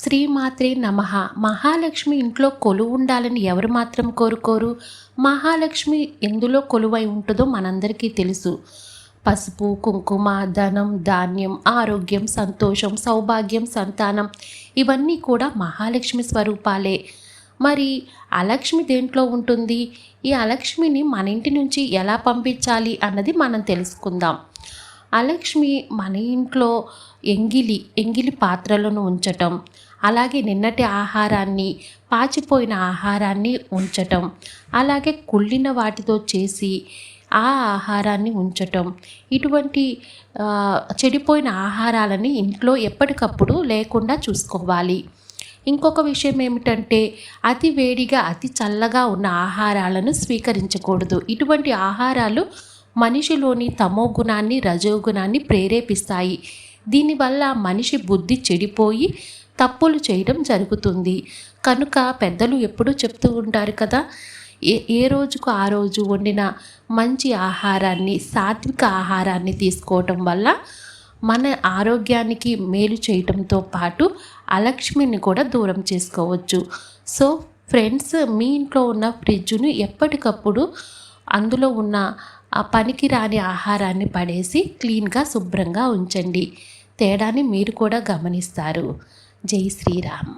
శ్రీమాత్రే నమః. మహాలక్ష్మి ఇంట్లో కొలువు ఉండాలని ఎవరు మాత్రం కోరుకోరు. మహాలక్ష్మి ఎందులో కొలువై ఉంటుందో మనందరికీ తెలుసు. పసుపు, కుంకుమ, ధనం, ధాన్యం, ఆరోగ్యం, సంతోషం, సౌభాగ్యం, సంతానం ఇవన్నీ కూడా మహాలక్ష్మి స్వరూపాలే. మరి అలక్ష్మి దేంట్లో ఉంటుంది? ఈ అలక్ష్మిని మన ఇంటి నుంచి ఎలా పంపించాలి అన్నది మనం తెలుసుకుందాం. అలక్ష్మి మన ఇంట్లో ఎంగిలి పాత్రలను ఉంచటం, అలాగే నిన్నటి ఆహారాన్ని, పాచిపోయిన ఆహారాన్ని ఉంచటం, అలాగే కుళ్ళిన వాటితో చేసి ఆ ఆహారాన్ని ఉంచటం, ఇటువంటి చెడిపోయిన ఆహారాలని ఇంట్లో ఎప్పటికప్పుడు లేకుండా చూసుకోవాలి. ఇంకొక విషయం ఏమిటంటే, అతి వేడిగా అతి చల్లగా ఉన్న ఆహారాలను స్వీకరించకూడదు. ఇటువంటి ఆహారాలు మనిషిలోని తమోగుణాన్ని, రజోగుణాన్ని ప్రేరేపిస్తాయి. దీనివల్ల మనిషి బుద్ధి చెడిపోయి తప్పులు చేయడం జరుగుతుంది. కనుక పెద్దలు ఎప్పుడూ చెప్తూ ఉంటారు కదా, ఏ రోజుకు ఆ రోజు వండిన మంచి ఆహారాన్ని, సాత్విక ఆహారాన్ని తీసుకోవటం వల్ల మన ఆరోగ్యానికి మేలు చేయటంతో పాటు అలక్ష్మిని కూడా దూరం చేసుకోవచ్చు. సో ఫ్రెండ్స్, మీ ఇంట్లో ఉన్న ఫ్రిడ్జ్ను ఎప్పటికప్పుడు అందులో ఉన్న ఆ పనికి రాని ఆహారాన్ని పడేసి క్లీన్గా శుభ్రంగా ఉంచండి. తేడాని మీరు కూడా గమనిస్తారు. జై శ్రీరామ్.